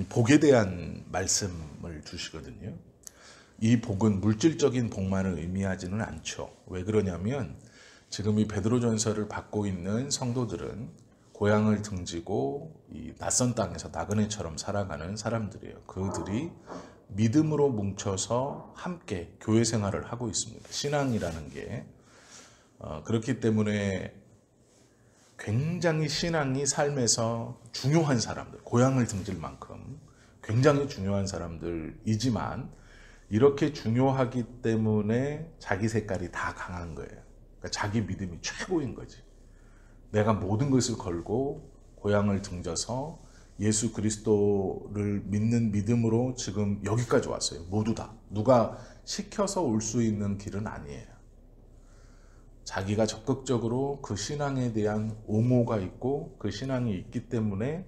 복에 대한 말씀을 주시거든요. 이 복은 물질적인 복만을 의미하지는 않죠. 왜 그러냐면 지금 이 베드로전서를 받고 있는 성도들은 고향을 등지고 이 낯선 땅에서 나그네처럼 살아가는 사람들이에요. 그들이 믿음으로 뭉쳐서 함께 교회 생활을 하고 있습니다. 신앙이라는 게 그렇기 때문에 굉장히 신앙이 삶에서 중요한 사람들, 고향을 등질 만큼 굉장히 중요한 사람들이지만 이렇게 중요하기 때문에 자기 색깔이 다 강한 거예요. 그러니까 자기 믿음이 최고인 거지. 내가 모든 것을 걸고 고향을 등져서 예수 그리스도를 믿는 믿음으로 지금 여기까지 왔어요. 모두 다. 누가 시켜서 올 수 있는 길은 아니에요. 자기가 적극적으로 그 신앙에 대한 옹호가 있고 그 신앙이 있기 때문에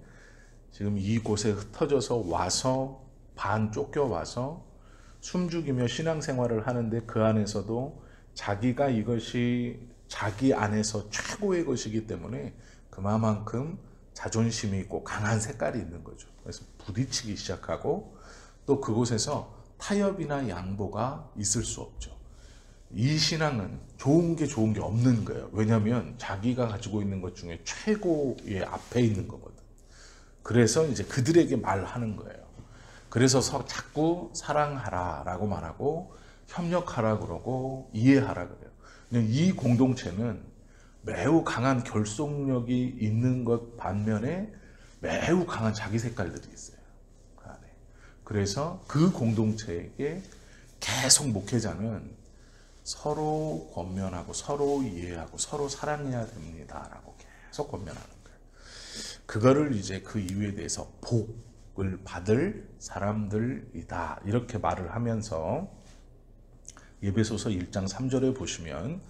지금 이곳에 흩어져서 와서 반 쫓겨와서 숨죽이며 신앙생활을 하는데 그 안에서도 자기가 이것이 자기 안에서 최고의 것이기 때문에 그만큼 자존심이 있고 강한 색깔이 있는 거죠. 그래서 부딪히기 시작하고 또 그곳에서 타협이나 양보가 있을 수 없죠. 이 신앙은 좋은 게 없는 거예요. 왜냐하면 자기가 가지고 있는 것 중에 최고의 앞에 있는 거거든. 그래서 이제 그들에게 말하는 거예요. 그래서 자꾸 사랑하라 라고 말하고 협력하라 그러고 이해하라 그래요. 이 공동체는 매우 강한 결속력이 있는 것 반면에 매우 강한 자기 색깔들이 있어요. 그 안에. 그래서 그 공동체에게 계속 목회자는 서로 권면하고 서로 이해하고 서로 사랑해야 됩니다라고 계속 권면하는 거예요. 그거를 이제 그 이유에 대해서 복을 받을 사람들이다 이렇게 말을 하면서 에베소서 1장 3절에 보시면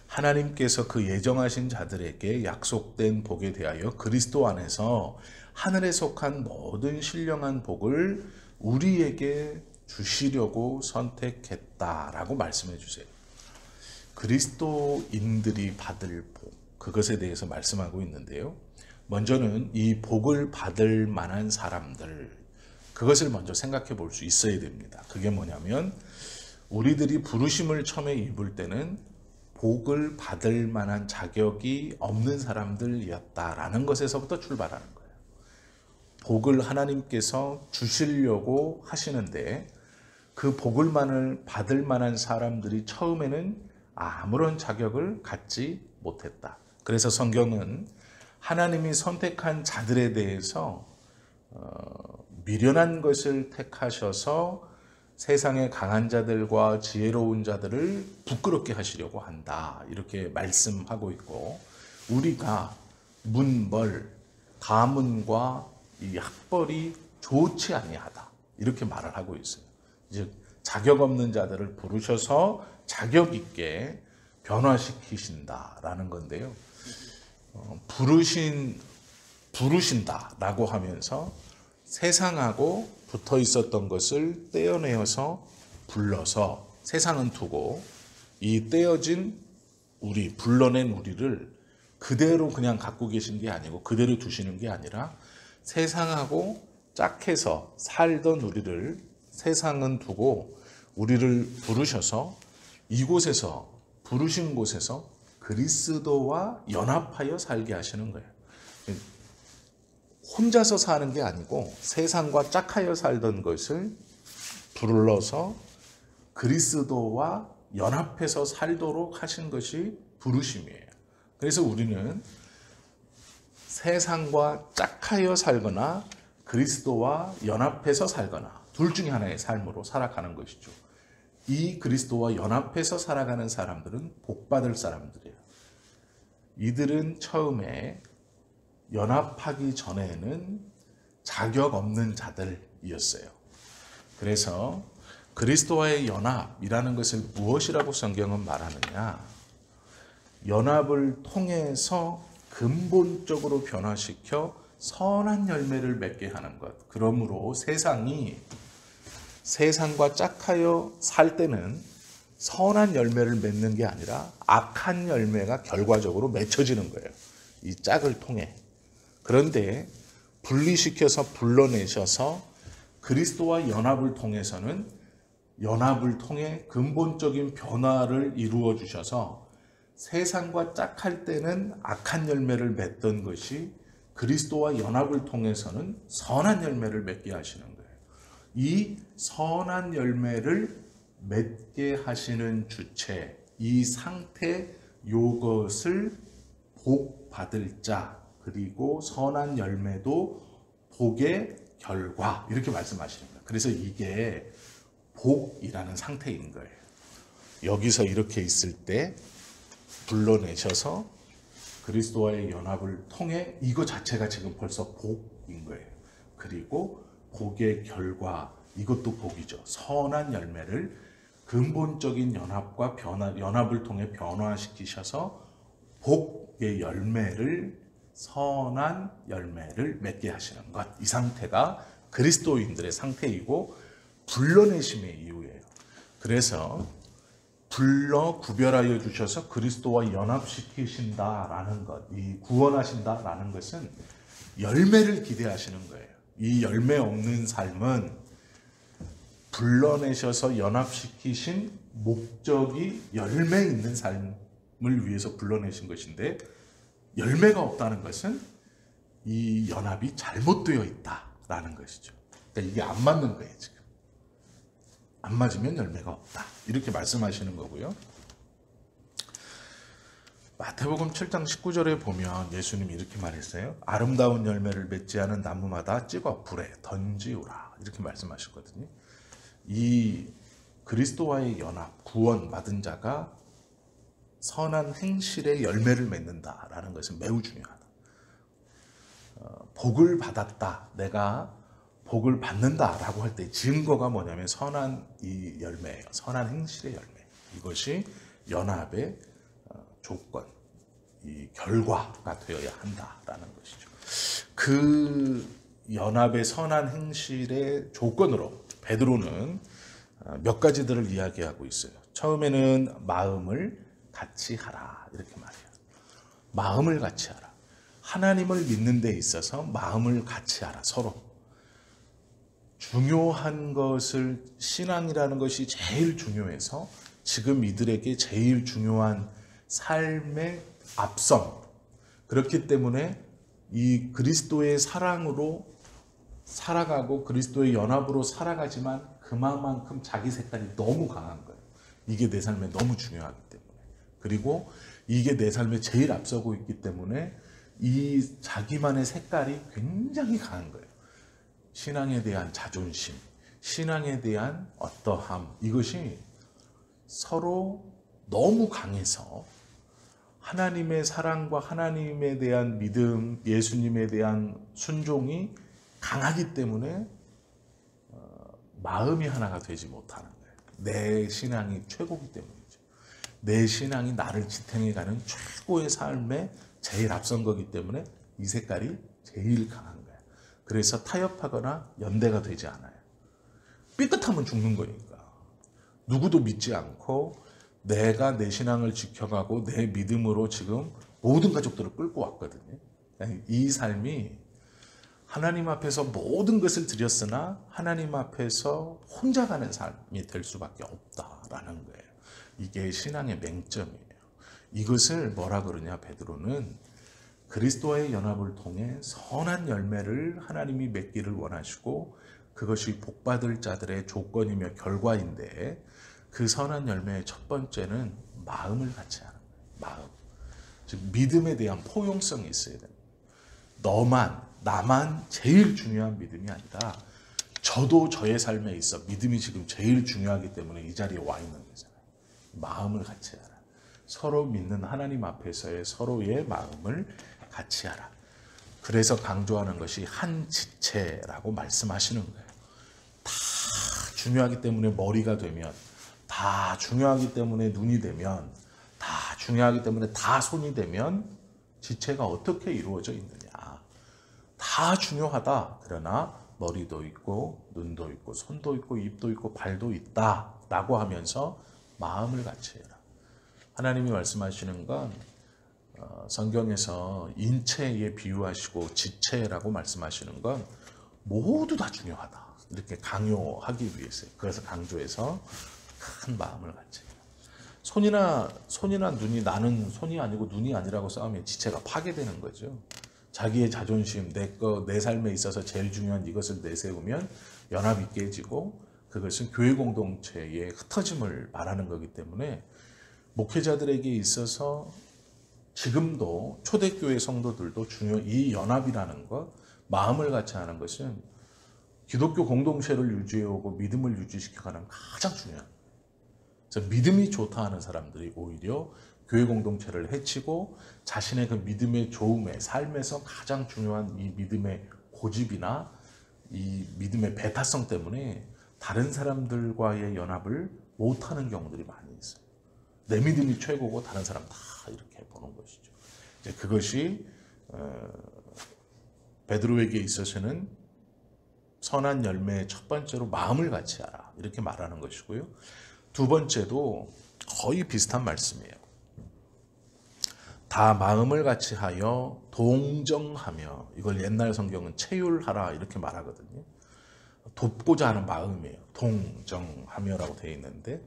하나님께서 그 예정하신 자들에게 약속된 복에 대하여 그리스도 안에서 하늘에 속한 모든 신령한 복을 우리에게 주시려고 선택했다라고 말씀해 주세요. 그리스도인들이 받을 복, 그것에 대해서 말씀하고 있는데요. 먼저는 이 복을 받을 만한 사람들, 그것을 먼저 생각해 볼 수 있어야 됩니다. 그게 뭐냐면 우리들이 부르심을 처음에 입을 때는 복을 받을 만한 자격이 없는 사람들이었다라는 것에서부터 출발하는 거예요. 복을 하나님께서 주시려고 하시는데 그 복을 받을 만한 사람들이 처음에는 아무런 자격을 갖지 못했다. 그래서 성경은 하나님이 선택한 자들에 대해서 미련한 것을 택하셔서 세상의 강한 자들과 지혜로운 자들을 부끄럽게 하시려고 한다. 이렇게 말씀하고 있고 우리가 문벌, 가문과 이 학벌이 좋지 아니하다. 이렇게 말을 하고 있어요. 즉 자격 없는 자들을 부르셔서 자격 있게 변화시키신다라는 건데요. 부르신다라고 하면서 세상하고 붙어 있었던 것을 떼어내어서 불러서 세상은 두고 이 떼어진 우리, 불러낸 우리를 그대로 그냥 갖고 계신 게 아니고 그대로 두시는 게 아니라 세상하고 짝해서 살던 우리를 세상은 두고 우리를 부르셔서 이곳에서 부르신 곳에서 그리스도와 연합하여 살게 하시는 거예요. 혼자서 사는 게 아니고 세상과 짝하여 살던 것을 불러서 그리스도와 연합해서 살도록 하신 것이 부르심이에요. 그래서 우리는 세상과 짝하여 살거나 그리스도와 연합해서 살거나 둘 중에 하나의 삶으로 살아가는 것이죠. 이 그리스도와 연합해서 살아가는 사람들은 복받을 사람들이에요. 이들은 처음에 연합하기 전에는 자격 없는 자들이었어요. 그래서 그리스도와의 연합이라는 것을 무엇이라고 성경은 말하느냐? 연합을 통해서 근본적으로 변화시켜 선한 열매를 맺게 하는 것. 그러므로 세상이 세상과 짝하여 살 때는 선한 열매를 맺는 게 아니라 악한 열매가 결과적으로 맺혀지는 거예요. 이 짝을 통해. 그런데 분리시켜서 불러내셔서 그리스도와 연합을 통해서는 연합을 통해 근본적인 변화를 이루어 주셔서 세상과 짝할 때는 악한 열매를 맺던 것이 그리스도와 연합을 통해서는 선한 열매를 맺게 하시는 거예요. 이 선한 열매를 맺게 하시는 주체, 이 상태, 요것을 복 받을 자, 그리고 선한 열매도 복의 결과, 이렇게 말씀하시는 거예요. 그래서 이게 복이라는 상태인 거예요. 여기서 이렇게 있을 때 불러내셔서 그리스도와의 연합을 통해 이거 자체가 지금 벌써 복인 거예요. 그리고 복의 결과, 이것도 복이죠. 선한 열매를 근본적인 연합과 연합을 통해 변화시키셔서 복의 열매를, 선한 열매를 맺게 하시는 것. 이 상태가 그리스도인들의 상태이고 불러내심의 이유예요. 그래서 불러 구별하여 주셔서 그리스도와 연합시키신다라는 것, 이 구원하신다라는 것은 열매를 기대하시는 거예요. 이 열매 없는 삶은 불러내셔서 연합시키신 목적이 열매 있는 삶을 위해서 불러내신 것인데, 열매가 없다는 것은 이 연합이 잘못되어 있다라는 것이죠. 그러니까 이게 안 맞는 거예요, 지금. 안 맞으면 열매가 없다. 이렇게 말씀하시는 거고요. 마태복음 7장 19절에 보면 예수님이 이렇게 말했어요. 아름다운 열매를 맺지 않은 나무마다 찍어 불에 던지우라. 이렇게 말씀하셨거든요. 이 그리스도와의 연합, 구원 받은 자가 선한 행실의 열매를 맺는다라는 것은 매우 중요하다. 복을 받았다, 내가 복을 받는다라고 할 때 증거가 뭐냐면 선한 이 열매예요. 선한 행실의 열매. 이것이 연합의 조건, 이 결과가 되어야 한다라는 것이죠. 그 연합의 선한 행실의 조건으로 베드로는 몇 가지들을 이야기하고 있어요. 처음에는 마음을 같이 하라, 이렇게 말해요. 마음을 같이 하라. 하나님을 믿는 데 있어서 마음을 같이 하라. 서로 중요한 것을, 신앙이라는 것이 제일 중요해서 지금 이들에게 제일 중요한 삶의 앞선, 그렇기 때문에 이 그리스도의 사랑으로 살아가고 그리스도의 연합으로 살아가지만 그만큼 자기 색깔이 너무 강한 거예요. 이게 내 삶에 너무 중요하기 때문에. 그리고 이게 내 삶에 제일 앞서고 있기 때문에 이 자기만의 색깔이 굉장히 강한 거예요. 신앙에 대한 자존심, 신앙에 대한 어떠함, 이것이 서로 너무 강해서 하나님의 사랑과 하나님에 대한 믿음, 예수님에 대한 순종이 강하기 때문에 마음이 하나가 되지 못하는 거예요. 내 신앙이 최고기 때문이죠. 내 신앙이 나를 지탱해가는 최고의 삶에 제일 앞선 거기 때문에 이 색깔이 제일 강한 거예요. 그래서 타협하거나 연대가 되지 않아요. 삐끗하면 죽는 거니까. 누구도 믿지 않고 내가 내 신앙을 지켜가고 내 믿음으로 지금 모든 가족들을 끌고 왔거든요. 이 삶이 하나님 앞에서 모든 것을 드렸으나 하나님 앞에서 혼자 가는 삶이 될 수밖에 없다라는 거예요. 이게 신앙의 맹점이에요. 이것을 뭐라 그러냐, 베드로는 그리스도와의 연합을 통해 선한 열매를 하나님이 맺기를 원하시고 그것이 복받을 자들의 조건이며 결과인데, 그 선한 열매의 첫 번째는 마음을 같이 하는 거예요. 마음. 즉 믿음에 대한 포용성이 있어야 됩니다. 나만 제일 중요한 믿음이 아니라 저도 저의 삶에 있어 믿음이 지금 제일 중요하기 때문에 이 자리에 와 있는 거잖아요. 마음을 같이 하라. 서로 믿는 하나님 앞에서의 서로의 마음을 같이 하라. 그래서 강조하는 것이 한 지체라고 말씀하시는 거예요. 다 중요하기 때문에 머리가 되면, 다 중요하기 때문에 눈이 되면, 다 중요하기 때문에 다 손이 되면 지체가 어떻게 이루어져 있느냐. 다 중요하다. 그러나 머리도 있고 눈도 있고 손도 있고 입도 있고 발도 있다 라고 하면서 마음을 같이 해라. 하나님이 말씀하시는 건 성경에서 인체에 비유하시고 지체라고 말씀하시는 건 모두 다 중요하다. 이렇게 강요하기 위해서요. 그래서 강조해서 큰 마음을 갖지. 손이나 눈이 나는 손이 아니고 눈이 아니라고 싸우면 지체가 파괴되는 거죠. 자기의 자존심, 내 삶에 있어서 제일 중요한 이것을 내세우면 연합이 깨지고 그것은 교회 공동체의 흩어짐을 말하는 거기 때문에 목회자들에게 있어서 지금도 초대교회 성도들도 이 연합이라는 것, 마음을 같이 하는 것은 기독교 공동체를 유지해오고 믿음을 유지시켜가는 가장 중요한 거예요. 그래서 믿음이 좋다 하는 사람들이 오히려 교회 공동체를 해치고 자신의 그 믿음의 좋음의 삶에서 가장 중요한 이 믿음의 고집이나 이 믿음의 배타성 때문에 다른 사람들과의 연합을 못하는 경우들이 많이 있어요. 내 믿음이 최고고 다른 사람 다 이렇게 보는 것이죠. 이제 그것이 베드로에게 있어서는 선한 열매의 첫 번째로 마음을 같이 하라 이렇게 말하는 것이고요. 두 번째도 거의 비슷한 말씀이에요. 다 마음을 같이 하여 동정하며, 이걸 옛날 성경은 체휼하라 이렇게 말하거든요. 돕고자 하는 마음이에요. 동정하며라고 되어 있는데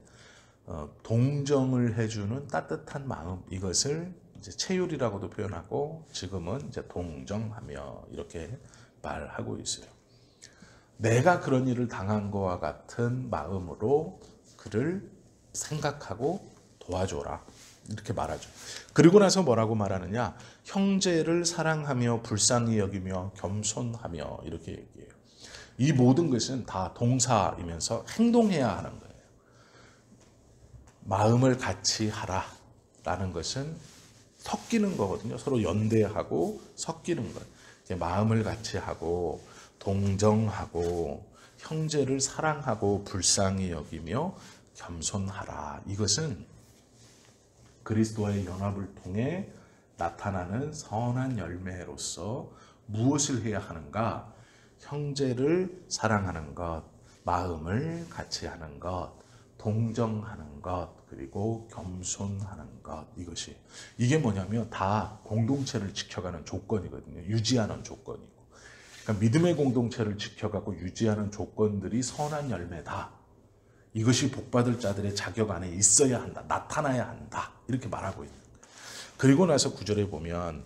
동정을 해주는 따뜻한 마음, 이것을 이제 체휼이라고도 표현하고 지금은 이제 동정하며 이렇게 말하고 있어요. 내가 그런 일을 당한 것과 같은 마음으로 그를 생각하고 도와줘라 이렇게 말하죠. 그리고 나서 뭐라고 말하느냐, 형제를 사랑하며 불쌍히 여기며 겸손하며 이렇게 얘기해요. 이 모든 것은 다 동사이면서 행동해야 하는 거예요. 마음을 같이 하라라는 것은 섞이는 거거든요. 서로 연대하고 섞이는 거예요. 마음을 같이 하고 동정하고 형제를 사랑하고 불쌍히 여기며 겸손하라. 이것은 그리스도와의 연합을 통해 나타나는 선한 열매로서 무엇을 해야 하는가? 형제를 사랑하는 것, 마음을 같이 하는 것, 동정하는 것, 그리고 겸손하는 것, 이게 뭐냐면 다 공동체를 지켜가는 조건이거든요. 유지하는 조건이고. 그러니까 믿음의 공동체를 지켜가고 유지하는 조건들이 선한 열매다. 이것이 복받을 자들의 자격 안에 있어야 한다. 나타나야 한다. 이렇게 말하고 있는 거예요. 그리고 나서 9절에 보면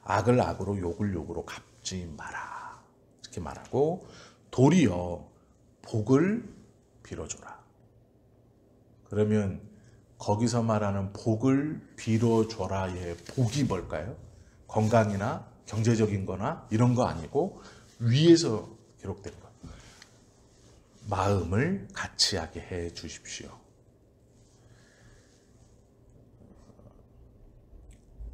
악을 악으로 욕을 욕으로 갚지 마라. 이렇게 말하고 도리어 복을 빌어줘라. 그러면 거기서 말하는 복을 빌어줘라의 복이 뭘까요? 건강이나 경제적인 거나 이런 거 아니고 위에서 기록된 것. 마음을 같이 하게 해 주십시오.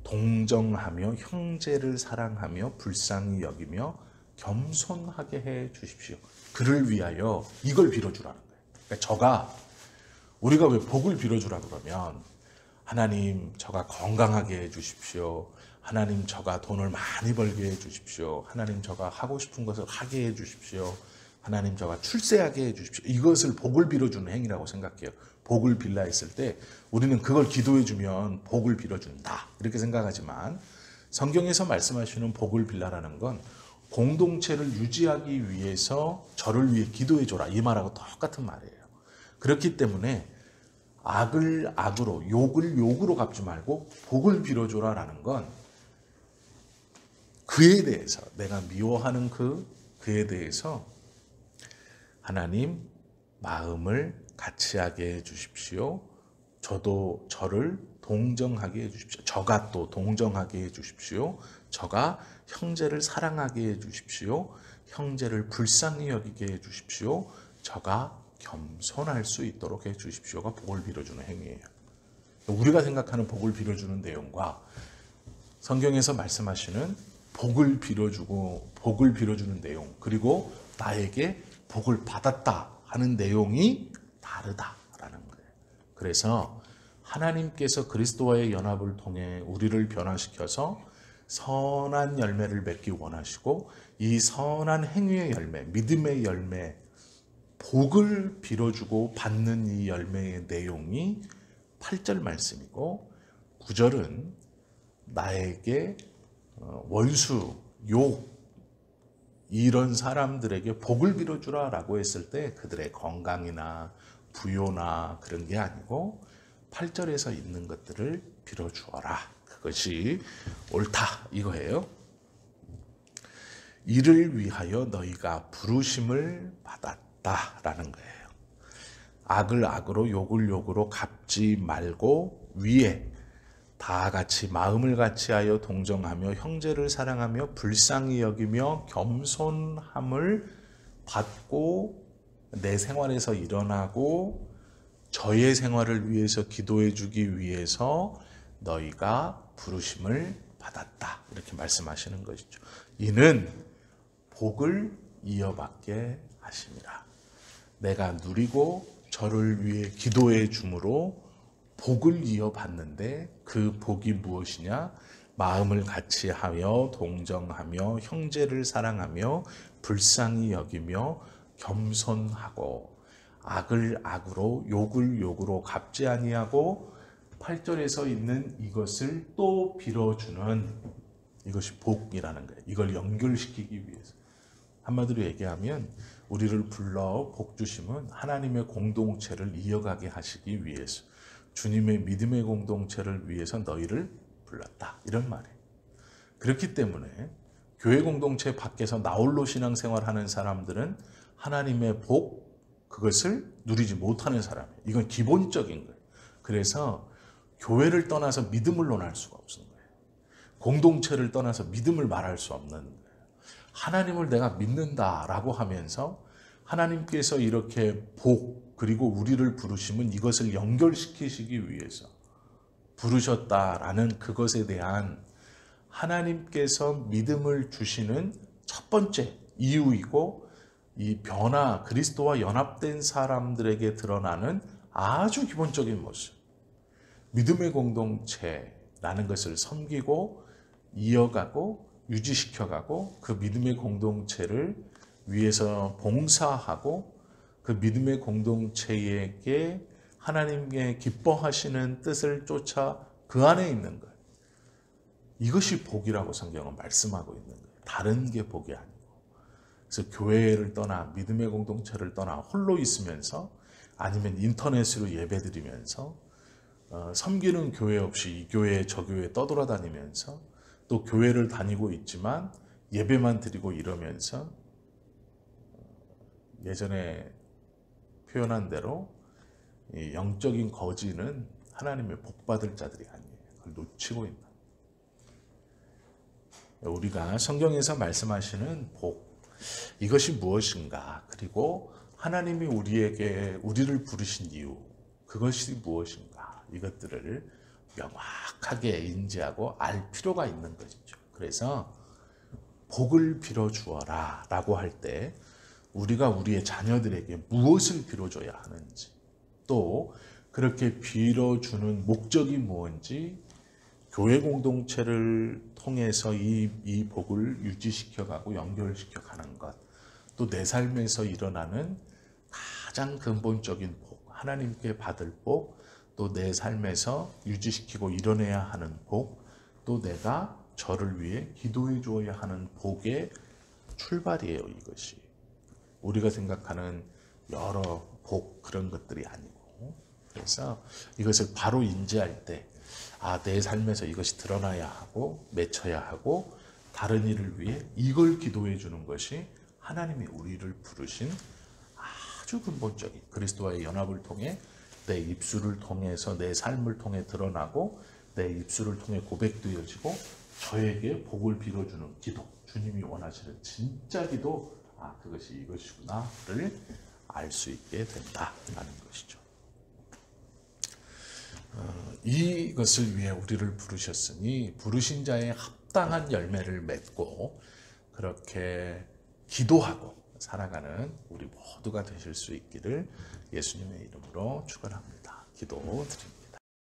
동정하며 형제를 사랑하며 불쌍히 여기며 겸손하게 해 주십시오. 그를 위하여 이걸 빌어주라는 거예요. 그러니까 우리가 왜 복을 빌어주라 그러면 하나님 저가 건강하게 해 주십시오. 하나님 저가 돈을 많이 벌게 해 주십시오. 하나님 저가 하고 싶은 것을 하게 해 주십시오. 하나님 저가 출세하게 해 주십시오. 이것을 복을 빌어주는 행위라고 생각해요. 복을 빌라 했을 때 우리는 그걸 기도해 주면 복을 빌어준다 이렇게 생각하지만 성경에서 말씀하시는 복을 빌라라는 건 공동체를 유지하기 위해서 저를 위해 기도해 줘라 이 말하고 똑같은 말이에요. 그렇기 때문에 악을 악으로 욕을 욕으로 갚지 말고 복을 빌어줘라라는 건 그에 대해서 내가 미워하는 그에 대해서 하나님 마음을 같이 하게 해 주십시오. 저도 저를 동정하게 해 주십시오. 저가 또 동정하게 해 주십시오. 저가 형제를 사랑하게 해 주십시오. 형제를 불쌍히 여기게 해 주십시오. 저가 겸손할 수 있도록 해 주십시오가 복을 빌어주는 행위예요. 우리가 생각하는 복을 빌어주는 내용과 성경에서 말씀하시는 복을 빌어주는 내용, 그리고 나에게 복을 받았다 하는 내용이 다르다라는 거예요. 그래서 하나님께서 그리스도와의 연합을 통해 우리를 변화시켜서 선한 열매를 맺기 원하시고 이 선한 행위의 열매, 믿음의 열매, 복을 빌어주고 받는 이 열매의 내용이 8절 말씀이고 9절은 나에게 원수, 욕 이런 사람들에게 복을 빌어주라 라고 했을 때 그들의 건강이나 부요나 그런 게 아니고 8절에서 있는 것들을 빌어주어라. 그것이 옳다 이거예요. 이를 위하여 너희가 부르심을 받았다라는 거예요. 악을 악으로 욕을 욕으로 갚지 말고 위에 다 같이 마음을 같이하여 동정하며 형제를 사랑하며 불쌍히 여기며 겸손함을 받고 내 생활에서 일어나고 저의 생활을 위해서 기도해 주기 위해서 너희가 부르심을 받았다. 이렇게 말씀하시는 것이죠. 이는 복을 이어받게 하심이라. 내가 누리고 저를 위해 기도해 주므로 복을 이어받는데 그 복이 무엇이냐? 마음을 같이 하며 동정하며 형제를 사랑하며 불쌍히 여기며 겸손하고 악을 악으로 욕을 욕으로 갚지 아니하고 8절에서 있는 이것을 또 빌어주는 이것이 복이라는 거예요. 이걸 연결시키기 위해서. 한마디로 얘기하면 우리를 불러 복 주심은 하나님의 공동체를 이어가게 하시기 위해서 주님의 믿음의 공동체를 위해서 너희를 불렀다. 이런 말이에요. 그렇기 때문에 교회 공동체 밖에서 나홀로 신앙생활하는 사람들은 하나님의 복 그것을 누리지 못하는 사람이에요. 이건 기본적인 거예요. 그래서 교회를 떠나서 믿음을 논할 수가 없는 거예요. 공동체를 떠나서 믿음을 말할 수 없는 거예요. 하나님을 내가 믿는다라고 하면서 하나님께서 이렇게 복 그리고 우리를 부르심은 이것을 연결시키시기 위해서 부르셨다라는 그것에 대한 하나님께서 믿음을 주시는 첫 번째 이유이고 이 변화 그리스도와 연합된 사람들에게 드러나는 아주 기본적인 모습. 믿음의 공동체라는 것을 섬기고 이어가고 유지시켜가고 그 믿음의 공동체를 위해서 봉사하고 그 믿음의 공동체에게 하나님의 기뻐하시는 뜻을 쫓아 그 안에 있는 것. 이것이 복이라고 성경은 말씀하고 있는 거예요. 다른 게 복이 아니고. 그래서 교회를 떠나 믿음의 공동체를 떠나 홀로 있으면서 아니면 인터넷으로 예배드리면서 섬기는 교회 없이 이 교회 저 교회 떠돌아다니면서 또 교회를 다니고 있지만 예배만 드리고 이러면서 예전에 표현한 대로 영적인 거지는 하나님의 복받을 자들이 아니에요. 그걸 놓치고 있는. 우리가 성경에서 말씀하시는 복 이것이 무엇인가 그리고 하나님이 우리를 부르신 이유 그것이 무엇인가 이것들을 명확하게 인지하고 알 필요가 있는 것이죠. 그래서 복을 빌어주어라 라고 할 때 우리가 우리의 자녀들에게 무엇을 빌어줘야 하는지 또 그렇게 빌어주는 목적이 무엇인지 교회 공동체를 통해서 이 복을 유지시켜가고 연결시켜가는 것 또 내 삶에서 일어나는 가장 근본적인 복 하나님께 받을 복 또 내 삶에서 유지시키고 이뤄내야 하는 복 또 내가 저를 위해 기도해 주어야 하는 복의 출발이에요. 이것이 우리가 생각하는 여러 복 그런 것들이 아니고 그래서 이것을 바로 인지할 때 내 삶에서 이것이 드러나야 하고 맺혀야 하고 다른 일을 위해 이걸 기도해 주는 것이 하나님이 우리를 부르신 아주 근본적인 그리스도와의 연합을 통해 내 입술을 통해서 내 삶을 통해 드러나고 내 입술을 통해 고백되어지고 저에게 복을 빌어주는 기도 주님이 원하시는 진짜 기도 그것이 이것이구나를 알 수 있게 된다라는 것이죠. 이것을 위해 우리를 부르셨으니 부르신 자의 합당한 열매를 맺고 그렇게 기도하고 살아가는 우리 모두가 되실 수 있기를 예수님의 이름으로 축원합니다. 기도드립니다.